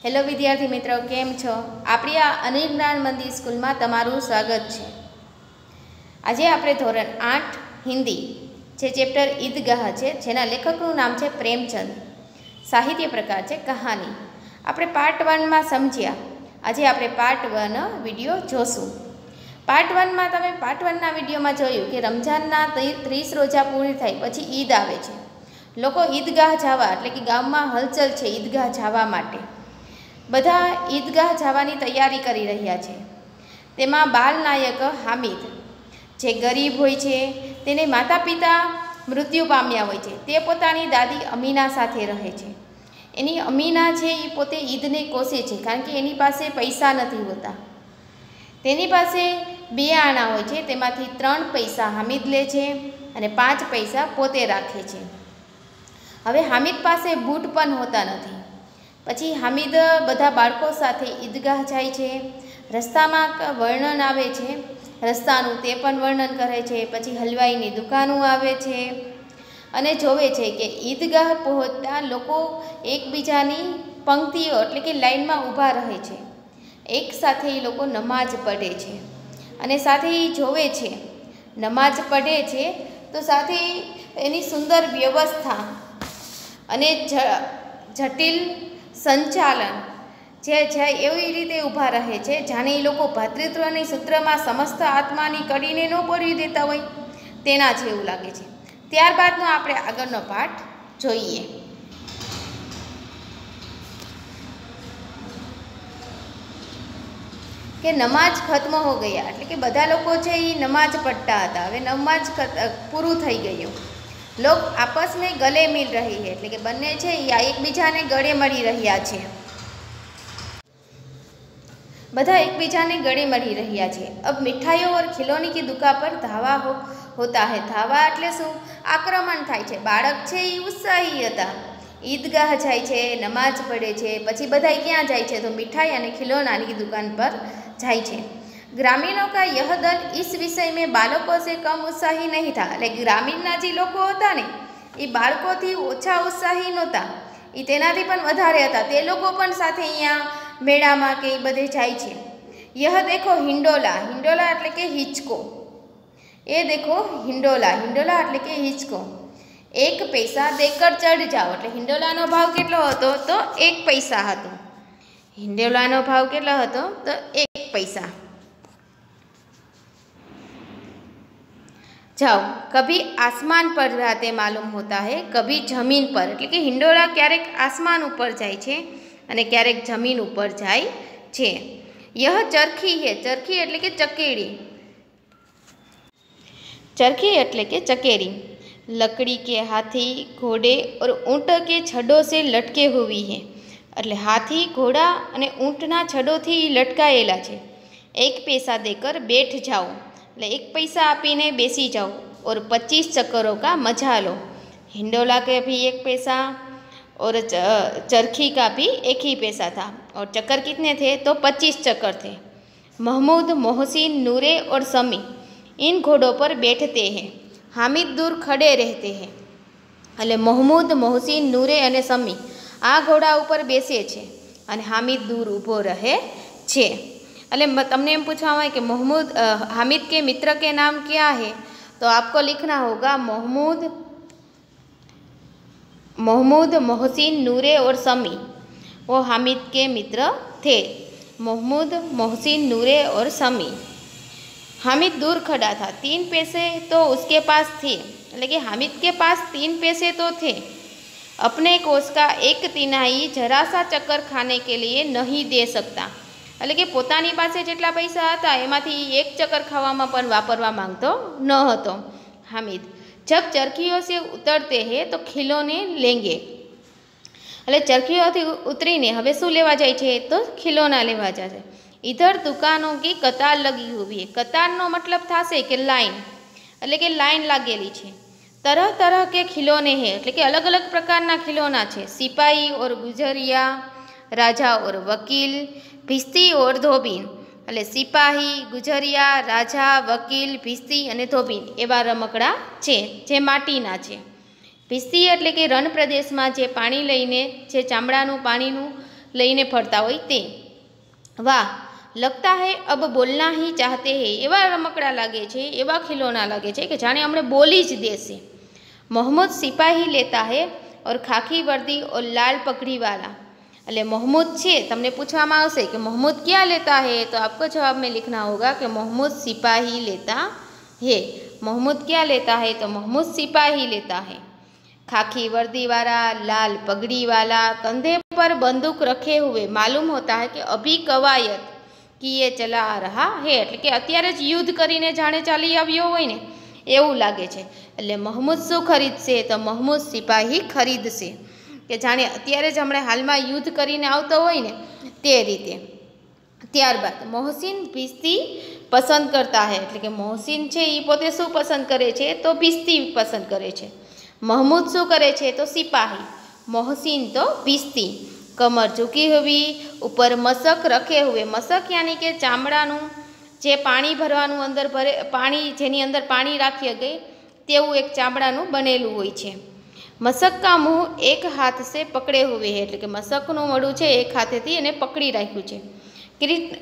Hello विद्यार्थी मित्रों, केम छो? आपणी आ अनिल ज्ञान मंदिर स्कूल में तमारुं स्वागत है। आज आपणे धोरण 8 हिंदी जे चेप्टर ईदगाह है, जेना लेखकनुं नाम है प्रेमचंद। साहित्य प्रकार है कहानी। आपणे पार्ट 1 में समझ्या। आज आपणे पार्ट 1 विडियो जोशुं। पार्ट 1 में तमे पार्ट 1 ना विडियो में जोयुं कि रमजानना 30 रोजा पूरी थाय पछी ईद आवे छे। लोको ईदगाह जवा एटले कि गाममां हलचल छे ईदगाह जवा माटे। बधा ईदगाह जवानी तैयारी करी रह्या छे। तेमां बाल नायक हामिद जे गरीब होय छे, तेने माता पिता मृत्यु पाम्या होय छे, ते पोतानी दादी अमीना साथे रहे छे। एनी अमीना छे ए पोते ईदने कोसे छे, कारण के एनी पासे पैसा नथी होता। तेनी पासे 2 आना होय छे, तेमांथी 3 पैसा हामिद ले छे अने 5 पैसा पोते राखे छे। हवे हामिद पासे बूट पण होता नथी। पछी हामिद बधा बाळको साथे ईदगाह जाय छे। रस्तामां वर्णन आवे छे, रસ્તાનું તે પણ વર્ણન કરે છે। પછી હલવાઈની દુકાનો આવે છે અને જોવે છે કે ઈદગાહ પહોંચતા લોકો એકબીજાની પંક્તિઓ એટલે કે લાઈનમાં ઊભા રહે છે। એક સાથે એ લોકો નમાજ પઢે છે અને સાથે એ જોવે છે, નમાજ પઢે છે તો સાથે એની સુંદર વ્યવસ્થા અને જટિલ संचालन जे एवी रीते ऊभा रहे छे जाने ए लोको भातृत्वनी सूत्रमां समस्त आत्मानी कड़ीने न पड़ी देता होय तेना जेवुं लागे छे। त्यारबादनो आपणे आगळनो पाठ जोईए। के नमाज खत्म हो गया एटले के बधा लोको छे ई नमाज पढ़ता हता। हवे नमाज पूरुं थई गयुं। लोग आपस में गले मिल रही है एटले के बने छे या एकबीजाने गळे मळी रह्या छे। बधा एकबीजाने गळे मळी रह्या छे। अब मिठाइयों और खिलौने की दुकान पर धावा होता है। धावा एटले शुं? आक्रमण थाय छे। बाळक छे ई उत्साही हता। ईदगाह जाय छे, नमाज पढ़े छे, पछी बधाय क्यां जाय छे तो मिठाई अने खिलौनानी दुकान पर जाय छे। ग्रामीणों का यह दल इस विषय में बालकों से कम उत्साही नहीं था। એટલે ગ્રામીણના જે લોકો હતા ને એ બાળકોથી ઓછા ઉત્સાહી નહોતા, એ તેનાથી પણ વધારે હતા। તે લોકો પણ સાથે અહીંયા મેળામાં કે બધે જાય છે। यह देखो हिंडोला, हिंडोला એટલે કે હિંચકો। એ देखो हिंडोला, हिंडोला એટલે કે હિંચકો। 1 पैसा देकर चढ़ जाओ એટલે हिंडोलाનો भाव કેટલો હતો તો 1 પૈસા હતો। हिंडोलाનો भाव કેટલો હતો તો 1 पैसा। जाओ, कभी आसमान पर रहते मालूम होता है, कभी जमीन पर। એટલે કે હિંડોળા ક્યારેક આસમાન ઉપર જાય છે અને ક્યારેક જમીન ઉપર જાય છે। यह चरखी है, चरखी એટલે કે ચકેડી, चरखी એટલે કે ચકેરી। लकड़ी के हाथी, घोड़े और ऊंट के छड़ों से लटके हुई है। એટલે હાથી, ઘોડા અને ઊંટના છડોથી લટકાયેલા છે। 1 पैसा देकर बैठ जाओ એટલે 1 पैसा आपीने बेसी जाओ और 25 चक्करों का मजा लो। हिंडोला के भी 1 पैसा और चरखी का भी 1 ही पैसा था और चक्कर कितने थे तो 25 चक्कर थे। महमूद, मोहसिन, नूरे और समी इन घोड़ों पर बैठते हैं, हामिद दूर खड़े रहते हैं। એટલે महमूद, मोहसिन, नूरे અને સમી આ ઘોડા ઉપર બેસે છે અને હામિદ દૂર ઊભો રહે છે। अले तमने एम पूछा हुआ है कि हामिद के मित्र के नाम क्या है, तो आपको लिखना होगा महमूद, मोहसिन, नूरे और समी वो हामिद के मित्र थे। महमूद, मोहसिन, नूरे और समी। हामिद दूर खड़ा था। 3 पैसे तो उसके पास थे, लेकिन हामिद के पास 3 पैसे तो थे। अपने कोष का 1 तिहाई जरा सा चक्कर खाने के लिए नहीं दे सकता। એટલે કે પોતાની પાસે જેટલા પૈસા હતા એમાંથી 1 ચક્કર ખાવામાં પણ વાપરવા માંગતો ન હતો હામિદ। जब चरखियों से उतरते हैं तो खिलौने लेंगे। એટલે ચરખીઓથી ઉતરીને હવે શું લેવા જાય છે તો ખિલોના લેવા જશે। इधर दुकानों की कतार लगी हुई है। कतारનો મતલબ થશે કે લાઈન, એટલે કે લાઈન लागेली છે। तरह तरह के खिलौने हैं એટલે કે अलग अलग प्रकारना खिलौना છે। सिपाही और गुजरिया, राजा और वकील, भिस्ती और धोबीन। એટલે સિપાહી, ગુજરિયા, રાજા, વકીલ, ભીસ્તી અને ધોબીન એવા રમકડા છે જે માટીના છે। ભીસ્તી એટલે કે રણ પ્રદેશમાં જે પાણી લઈને જે ચામડાનું પાણીનું લઈને ફરતા હોય તે। વાહ, લગતા હૈ અબ બોલના હી ચાહતે હૈ, એવા રમકડા લાગે છે, એવા ખિલોના લાગે છે કે જાણે હમણે બોલી જ દેશે। મોહમ્મદ સિપાહી લેતા હૈ और खाकी वर्दी और लाल पगड़ी वाला। એટલે મોહમ્મદ છે, તમને પૂછવામાં આવશે કે મોહમ્મદ ક્યાં લેતા હૈ, તો आपको जवाब में लिखना होगा कि मोहम्मद सिपाही लेता है। मोहम्मद क्या लेता है, तो मोहम्मद सिपाही लेता है। खाकी वर्दी वाला, लाल पगड़ी वाला, कंधे पर बंदूक रखे हुए, मालूम होता है कि अभी कवायत किए चला आ रहा है, એટલે કે અત્યારે જ યુદ્ધ કરીને જાણે ચાલી આવ્યો હોય ને એવું લાગે છે। એટલે મોહમ્મદ શું ખરીદશે, તો મોહમ્મદ સિપાહી ખરીદશે, કે જાણે અત્યારે જ હમણાં હાલમાં યુદ્ધ કરીને આવતો હોય ને તે રીતે। ત્યારબાદ મોહસિન ભીસ્તી પસંદ કરતા હૈ, એટલે કે મોહસિન છે એ પોતે શું પસંદ કરે છે, તો ભીસ્તી પસંદ કરે છે। महमूद शू करे छे, तो सिपाही। मोहसिन तो भीस्ती। कमर झुकी हुई, ऊपर मशक रखे हुए, मशक यानी के चामड़ानु जे पाणी भरवानुं अंदर भरे, पाणी जेनी अंदर पाणी राखी गई तेवुं एक चामड़ानुं बनेलुं होय छे। मशक का मुंह एक हाथ से पकड़े हुए है, એટલે કે મશકનું મોઢું છે એક હાથેથી એને પકડી રાખ્યું છે।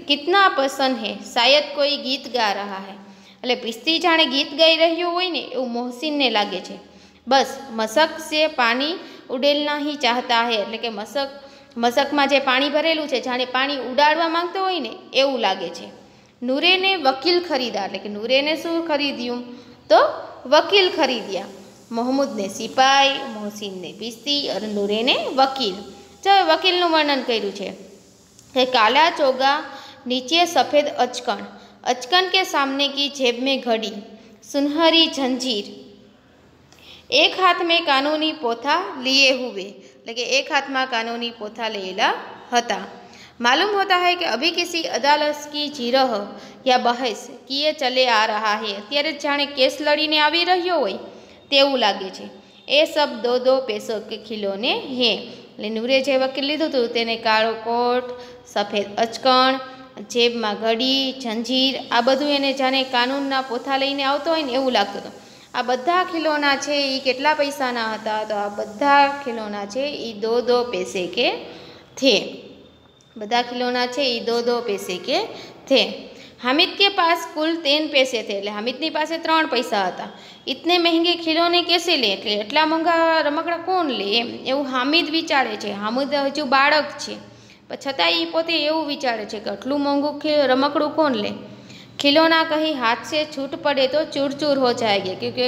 कितना पसंद है, शायद कोई गीत गा रहा है, એટલે ભીસ્તી જાણે ગીત ગાઈ રહ્યો હોય ને એવું મોહસિનને લાગે છે। बस मशक से पानी उड़ेलना ही चाहता है, એટલે કે મશકમાં જે પાણી ભરેલું છે જાણે પાણી ઉડાડવા માંગતો હોય ને એવું લાગે છે। નૂરે ને વકીલ ખરીદા, એટલે કે નૂરેને શું ખરીદ્યું, તો વકીલ ખરીદ્યા। મોહમ્મદ ને સિપાઈ, મોહસિન ને ભીસ્તી અને નૂરે ને વકીલ। ચાલો વકીલનું વર્ણન કર્યું છે કે काला चोगा, नीचे सफ़ेद अचकन, अचकन के सामने की जेब में घड़ी, सुनहरी जंजीर, एक हाथ में कानूनी पोथा लिए हुए, એટલે કે एक हाथ में कानूनी पोथा लेला हता। मालूम होता है कि अभी किसी अदालत की जिरह या बहस किए चले आ रहा है, અત્યારે જાણે કેસ લડીને આવી રહ્યો હોય તેવું લાગે છે। એ सब 2-2 पैसों के खिलौने हैं, એટલે નૂરે જે વકીલ લીધું હતું તેને કાળો કોટ, સફેદ અચકણ, જેબમાં ઘડી, જંજીર, આ બધું એને જાણે કાનૂનના પોથા લઈને આવતો હોય ને એવું લાગતું હતું। આ બધા ખિલોના છે એ કેટલા પૈસાના હતા, તો આ બધા ખિલોના છે એ 2-2 पैसे के थे। બધા ખિલોના છે એ 2-2 पैसे के थे। हामिद के पास कुल 3 पैसे थे, એટલે હામિદની પાસે 3 પૈસા હતા। इतने महंगे खिलौने कैसे ले, એટલે એટલા મોંઘા રમકડા કોણ લે એમ એવું હામિદ વિચારે છે। હામિદ હજુ બાળક છે પણ છતાં એ પોતે એવું વિચારે છે કે આટલું મોંઘું રમકડું કોણ લે। खिलौना कहीं हाथ से छूट पड़े तो चूर चूर हो जाएगी, क्योंकि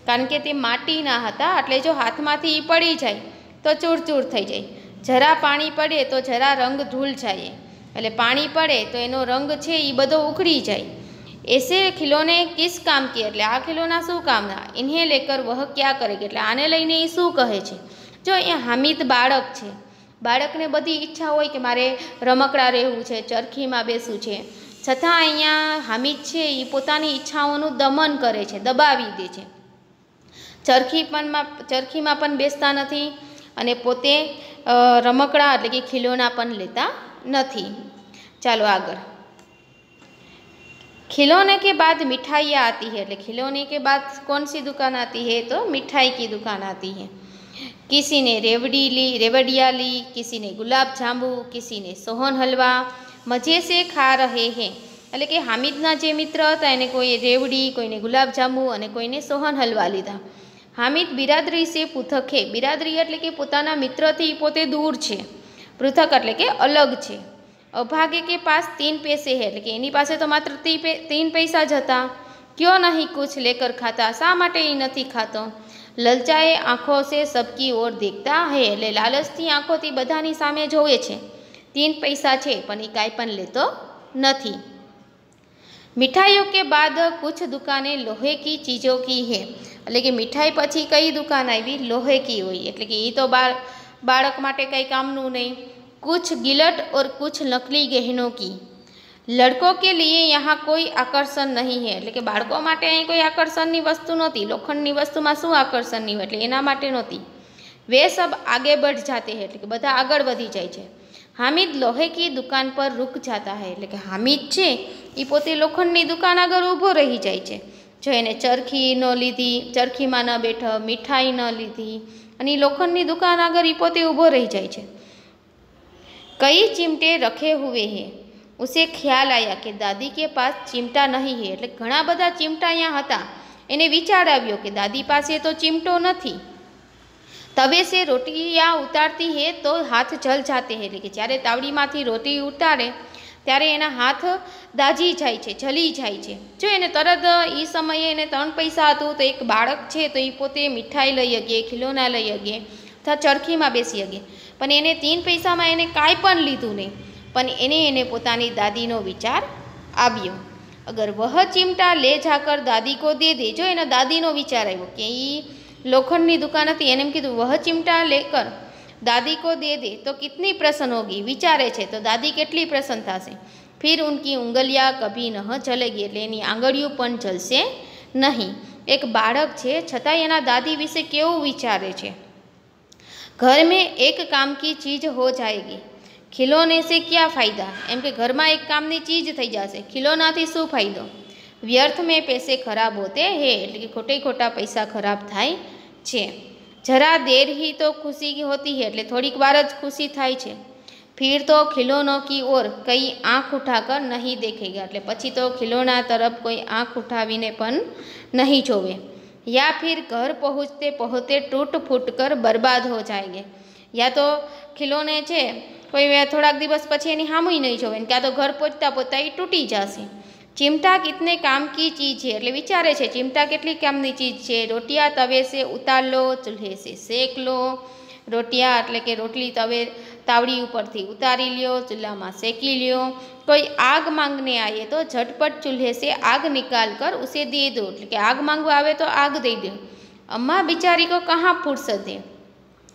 कारण के ते माटीना हता, એટલે જો હાથમાંથી એ પડી જાય તો ચૂર ચૂર થઈ જાય। જરા પાણી પડે તો જરા રંગ ધૂલ જાય, એટલે પાણી પડે તો એનો રંગ છે એ બધો ઉખડી જાય। ऐसे खिलौने किस काम के, એટલે આ ખિલોના શું કામના, इन्हें लेकर वह क्या करेगी, એટલે આને લઈને એ શું કહે છે। જો અહીંયા હામિદ બાળક છે, બાળકને બધી ઈચ્છા હોય કે મારે રમકડા રહેવું છે, ચરખીમાં બેસવું છે, છતાં અહીંયા હામિદ છે એ પોતાની ઈચ્છાઓનું દમન કરે છે, દબાવી દે છે। ચરખીમાં પણ બેસતા નથી અને પોતે રમકડા એટલે કે ખિલોના પણ લેતા નથી। ચાલો આગળ। खिलौने के बाद मिठाइयाँ आती है, એટલે खिलौने के बाद कौन सी दुकान आती है, तो मिठाई की दुकान आती है। किसी ने रेवड़िया ली, किसी ने गुलाब जामुन, किसी ने सोहन हलवा, मजे से खा रहे हैं, એટલે કે હામિદના જે મિત્ર હતા એને કોઈ રેવડી, કોઈને ગુલાબજાંબુ અને કોઈને સોહન હલવા લીધા। હામિદ બિરાદરી સે પૃથક હે, બિરાદરી એટલે કે પોતાના મિત્રથી પોતે દૂર છે, પૃથક એટલે કે અલગ છે। અભાગે કે પાસ 3 पैसे है, એટલે કે એની પાસે તો માત્ર 3 પૈસા જ હતા। ક્યો નહીં કુછ લેકર ખાતા, શા માટે એ નથી ખાતો। લલચાએ આંખો સે સબકી ઓર દેખતા હે, એટલે લાલચથી આંખોથી બધાની સામે જોવે છે। 3 પૈસા છે પણ એ કાંઈ પણ લેતો નથી। मिठाइयों के बाद कुछ दुकानें लोहे की चीज़ों की है, એટલે કે મિઠાઈ પછી કઈ દુકાન આવી, લોહે की હોય, એટલે કે એ તો બાળક માટે કંઈ કામનું નહીં। कुछ गिलट और कुछ नकली गहनों की। लड़कों के लिए यहाँ कोई आकर्षण नहीं है, એટલે કે બાળકો માટે અહીં કોઈ આકર્ષણની વસ્તુ નહોતી। લોખંડની વસ્તુમાં શું આકર્ષણની હોય, એટલે એના માટે નહોતી। वे सब आगे बढ़ जाते हैं, એટલે કે બધા આગળ વધી જાય છે। हामिद लोहे की दुकान पर रुक जाता है, એટલે કે હામિદ છે એ પોતે લોખંડની દુકાન આગળ ઊભો રહી જાય છે। જો એને ચરખી ન લીધી, ચરખીમાં ન બેઠો, મીઠાઈ ન લીધી અને લોખંડની દુકાન આગળ એ પોતે ઊભો રહી જાય છે। कई चिमटे रखे हुए हैं। उसे ख्याल आया कि दादी के पास चिमटा नहीं है। એટલે ઘણા બધા ચીમટા અહીંયા હતા. એને વિચાર આવ્યો કે દાદી પાસે તો ચીમટો નથી. तवे से रोटियाँ उतारती है तो हाथ जल जाते हैं. એટલે કે જ્યારે તાવડીમાંથી રોટી ઉતારે ત્યારે એના હાથ દાજી જાય છે, જલી જાય છે. જો એને તરત એ સમયે એને 3 પૈસા હતું તો એક બાળક છે તો એ પોતે મીઠાઈ લઈ શકે, ખીલોના લઈ શકે અથવા ચરખીમાં બેસી શકે. પણ એને 3 પૈસામાં એને કાંઈ પણ લીધું નહીં. પણ એને પોતાની દાદીનો વિચાર આવ્યો. અગર વહ ચિમટા લે જાકર દાદી કો દે દે. જો એના દાદીનો વિચાર આવ્યો કે એ લોખંડની દુકાન હતી, એને એમ કીધું વહ ચિમટા લેકર दादी को दे दे तो कितनी प्रसन्न होगी. विचारे छे तो दादी केटली प्रसन्न थशे. फिर उनकी उंगलियां कभी न जलेगी. એટલે એની આંગળીઓ પણ જલશે નહીં. એક બાળક છે છતાં એના દાદી વિશે કેવું વિચારે છે. घर में एक काम की चीज हो जाएगी, खिलौने से क्या फायदा. એમ કે ઘરમાં એક કામની ચીજ થઈ જશે, ખિલોનાથી શું ફાયદો. व्यर्थ में पैसे खराब होते हैं. એટલે કે ખોટે ખોટા પૈસા ખરાબ થાય છે. जरा देर ही तो खुशी होती है. એટલે થોડીક વાર જ ખુશી થાય છે. फिर तो खिलौनों की ओर कई आँख उठाकर नहीं देखेगा. એટલે પછી તો ખિલોના તરફ કોઈ આંખ ઉઠાવીને પણ નહીં જોવે. या फिर घर पहुँचते पहुँचते टूट फूट कर बर्बाद हो जाएंगे. या तो खिलौने છે કોઈ થોડાક દિવસ પછી એની સામુય નહીં જોવે, ક્યાં તો ઘર પહોંચતા પહોંચતા એ તૂટી જશે. चिमटा कितने काम की चीज़ है. એટલે વિચારે છે ચિમટા કેટલી કામની ચીજ છે. રોટિયા તવે से उतार लो, चूल्हे से सेक लो. रोटिया એટલે કે રોટલી તવે તાવડી ઉપરથી ઉતારી લ્યો, ચૂલામાં શેકી લ્યો. कोई आग मांगने आए तो झटपट चूल्हे से आग निकाल कर उसे दे दो. એટલે કે आग मांगवा आवे तो आग दे दो. अम्मा बिचारी को कहाँ फुर्सत है.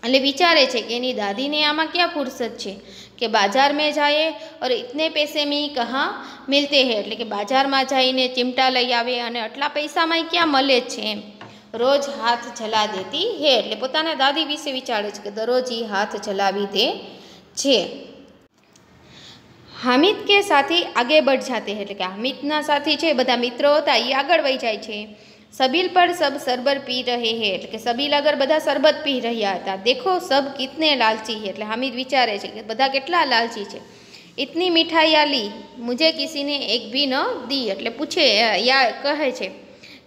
એટલે વિચારે છે કે એની દાદીને આમાં ક્યાં ફુરસત છે કે बाजार में जाए और इतने पैसे में कहाँ मिलते हैं. એટલે કે બાજારમાં જઈને ચિમટા લઈ આવે અને આટલા પૈસામાં ક્યાં મળે છે એમ. રોજ હાથ જલા દેતી હે. એટલે પોતાના દાદી વિશે વિચારે છે કે દરરોજ એ હાથ જલાવી દે છે. हामिद के साथी आगे बढ़ जाते हैं. એટલે કે હામિદના સાથી છે બધા મિત્રો હતા એ આગળ વહી જાય છે. सबील पर सब शरबत पी रहे हैं. એટલે કે सबील अगर બધા શરબત પી રહ્યા હતા. देखो सब कितने लालची है. એટલે हामिद विचारे છે કે બધા કેટલા લાલચી છે. इतनी मिठाइयाँ ली मुझे किसी ने एक भी न दी. એટલે પૂછે યા કહે છે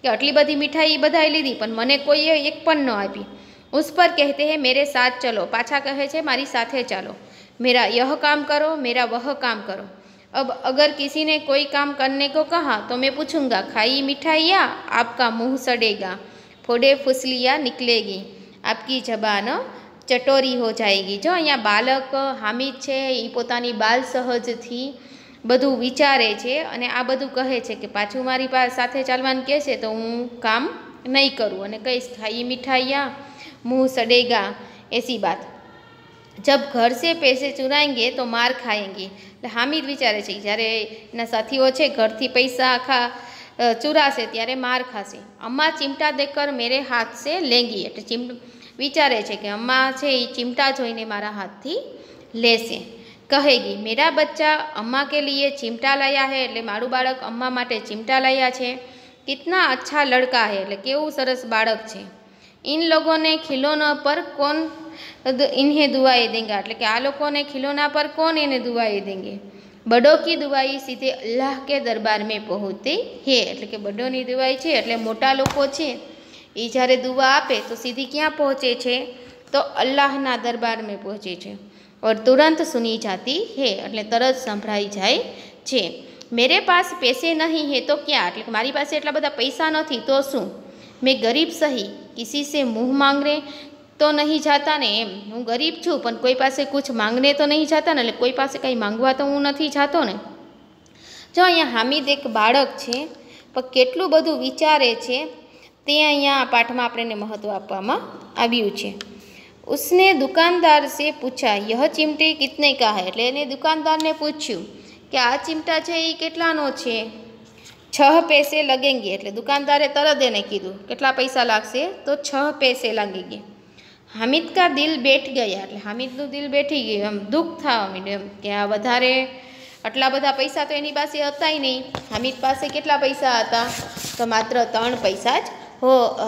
કે આટલી બધી મીઠાઈ બધાએ લીધી પણ મને કોઈએ એક પણ ન આપી. उस पर कहते हैं मेरे साथ चलो. પાછા કહે છે મારી સાથે ચાલો. मेरा यह काम करो, मेरा वह काम करो. अब अगर किसी ने कोई काम करने को कहा तो मैं पूछूंगा खाई मिठाइयाँ, आपका मुंह सड़ेगा, फोड़े फुसलियाँ निकलेगी, आपकी जबान चटोरी हो जाएगी. जो અહીંયા બાલક હામિદ છે એ પોતાની બાલ સહજથી બધું વિચારે છે અને આ બધું કહે છે કે પાછું મારી સાથે ચાલવાનું કહે છે તો હું કામ નહીં કરું અને કહીશ ખાઈ મિઠાઈયા, मुँह सड़ेगा, ऐसी बात. जब घर से पैसे चुराएंगे तो मार खाएंगे. એટલે હામિદ વિચારે છે જ્યારે એના સાથીઓ છે ઘરથી પૈસા ચુરાશે ત્યારે માર ખાશે. અમ્મા ચિમટા દેકર મેરે હાથ સે લેંગી. એટલે વિચારે છે કે અમ્મા છે એ ચિમટા જોઈને મારા હાથથી લેશે. કહેગી મેરા બચ્ચા અમ્મા કે લીએ ચિમટા લાયા હે. એટલે મારું બાળક અમ્મા માટે ચિમટા લાયા છે. કિતના અચ્છા લડકા હે. એટલે કેવું સરસ બાળક છે. इन लोगों ने खिलौना पर कौन इन्हें दुआएं देंगे. એટલે કે આ લોકોને ખિલોના પર કોણ એને દુઆએ દેંગે. બડો કી દુઆઈ સીધે અલ્લાહ કે દરબાર મેં પહોંચતી હે. એટલે કે બડોની દુઆઈ છે એટલે મોટા લોકો છે એ જ્યારે દુઆ આપે તો સીધી ક્યાં પહોંચે છે તો અલ્લાહના દરબાર મેં પહોંચે છે. और तुरंत सुनी जाती है. એટલે તરત સંભળાઈ જાય છે. मेरे पास पैसे नहीं है तो क्या. એટલે કે મારી પાસે એટલા બધા પૈસા નથી તો શું. मैं गरीब सही किसी से मुँह मांगने तो नहीं जाता ने. એમ હું ગરીબ છું પણ કોઈ પાસે कुछ मांगने तो नहीं जाता ને. એટલે કોઈ પાસે કંઈ માંગવા તો હું નથી જાતો ને. જો અહીંયા હામિદ એક બાળક છે પણ કેટલું બધું વિચારે છે તે અહીંયા પાઠમાં આપણને મહત્ત્વ આપવામાં આવ્યું છે. उसने दुकानदार से पूछा यह चिमटे कितने का है. એટલે એને દુકાનદારને પૂછ્યું કે આ ચિમટા છે એ કેટલાનો છે. 6 पैसे लगेंगे. એટલે દુકાનદારે તરત એને કીધું કેટલા પૈસા લાગશે તો 6 पैसे लगेंगे. हामिद का दिल बैठ गया. એટલે હામિદનું દિલ બેઠી ગયું. એમ દુઃખ થવા માંડ્યું કે આ વધારે આટલા બધા પૈસા તો એની પાસે હતા નહીં. હામિદ પાસે કેટલા પૈસા હતા તો માત્ર 3 પૈસા જ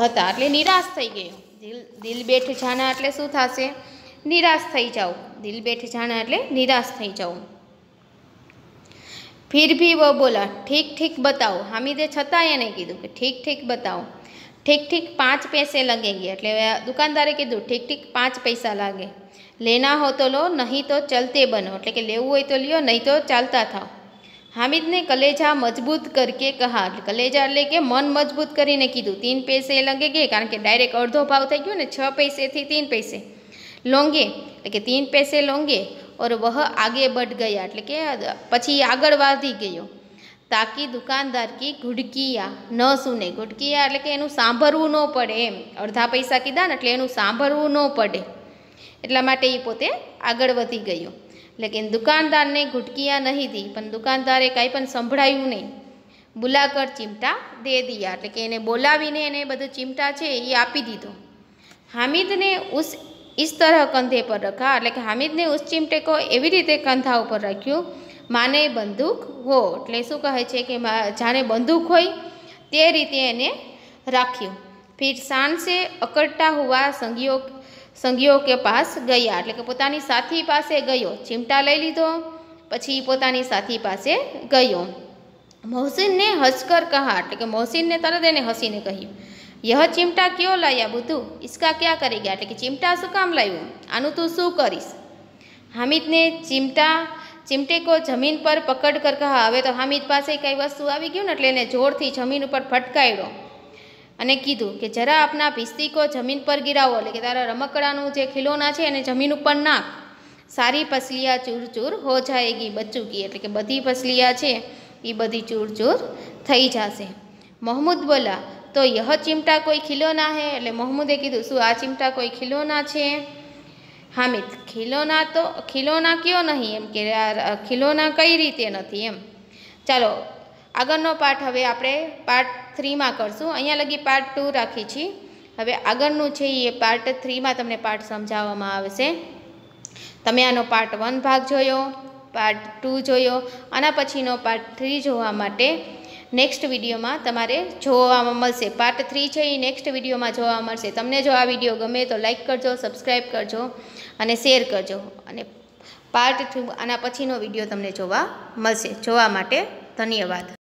હતા. એટલે નિરાશ થઈ ગયો. દિલ બેઠ જાના એટલે શું થશે નિરાશ થઈ જાઓ, દિલ બેઠ જાના એટલે નિરાશ થઈ જાઓ। फिर भी वो बोला ठीक ठीक बताओ, हामिदे छतांय એને કીધું કે ઠીક ઠીક બતાવો, ઠીક ઠીક 5 पैसे लगेंगे, એટલે દુકાનદારે કીધું ઠીક ઠીક 5 પૈસા લાગે। લેના હો તો લો, નહીં તો ચલતે બનો, એટલે કે લેવું હોય તો લ્યો, નહીં તો ચાલતા થાવ। हामिद ने कलेजा मजबूत करके कहा, कलेजा એટલે કે મન મજબૂત કરીને કીધું 3 पैसे लगेंगे, કારણ કે ડાયરેક્ટ અડધો ભાવ થઈ ગયો ને, 6 पैसे થી 3 पैसे लोंगे, એટલે કે 3 पैसे लोंगे और वह आगे बढ़ गया, એટલે કે પછી આગળ વધી ગયો। તાકી દુકાનદાર કી ઘુડકિયા ન સુને, ઘુડકિયા એટલે કે એનું સાંભળવું ન પડે એમ, અડધા પૈસા કીધા ને એટલે એનું સાંભળવું ન પડે, એટલા માટે એ પોતે આગળ વધી ગયો। लेकिन दुकानदार ने घुटकियाँ नहीं दी, पण दुकानदारे कांई पण संभळायुं नहीं। बुलाकर चिमटा दे दिया, એટલે કે એને બોલાવીને એને બધું चिमटा છે એ આપી દીધો। हामिद ने इस तरह कंधे पर रखा, એટલે કે हामिद ने उस चिमटे को એવી રીતે કંધા ઉપર રાખ્યું, માને બંદૂક હો, એટલે શું કહે છે કે જાણે બંદૂક હોય તે રીતે એને રાખ્યું। फिर शान से अकड़ता हुआ संगियों के पास गया, એટલે કે પોતાની સાથી પાસે ગયો, ચિમટા લઈ લીધો પછી પોતાની સાથી પાસે ગયો। મોહસિન ને હસકર કહા, એટલે કે મોહસિનને તરત એને હસીને કહ્યું, यह चिमटा क्यों लाया बुद्धू, इसका क्या करेगा, એટલે કે ચિમટા શું કામ લાવ્યો, આનું તું શું કરીશ। हामिद ने चिमटे को जमीन पर पकड़ कर कहा, હવે તો હામિદ પાસે કઈ વસ્તુ આવી ગયું ને એટલે એને જોરથી જમીન ઉપર ફટકાર્યો અને કીધું કે જરા આપના પિસ્તી કો જમીન પર ગિરાવો, એટલે કે તારા રમકડાનું જે ખિલોના છે એને જમીન ઉપર નાખ। સારી પસલિયા ચૂર ચૂર હો જાએગી બચ્ચું કી, એટલે કે બધી પસલિયા છે એ બધી ચૂર ચૂર થઈ જશે। મોહમ્મદ બોલા તો યહ ચિમટા કોઈ ખિલોના હે, એટલે મોહમ્મદે કીધું શું આ ચિમટા કોઈ ખિલોના છે। હામિદ ખિલોના કયો નહીં, એમ કે ખિલોના કઈ રીતે નથી એમ। ચાલો આગળનો પાઠ હવે આપણે પાર્ટ 3માં કરશું, અહીંયા લગી પાર્ટ 2 રાખી છીએ, હવે આગળનું છે એ પાર્ટ 3માં તમને પાઠ સમજાવવામાં આવશે। તમે આનો પાર્ટ 1 ભાગ જોયો, પાર્ટ 2 જોયો, આના પછીનો પાર્ટ 3 જોવા માટે નેક્સ્ટ વિડીયોમાં તમારે જોવામાં મળશે। પાર્ટ 3 છે એ નેક્સ્ટ વિડીયોમાં જોવા મળશે। તમને જો આ વિડીયો ગમે તો લાઈક કરજો, સબસ્ક્રાઈબ કરજો અને શેર કરજો, અને પાર્ટ 2 આના પછીનો વિડીયો તમને જોવા મળશે। જોવા માટે ધન્યવાદ।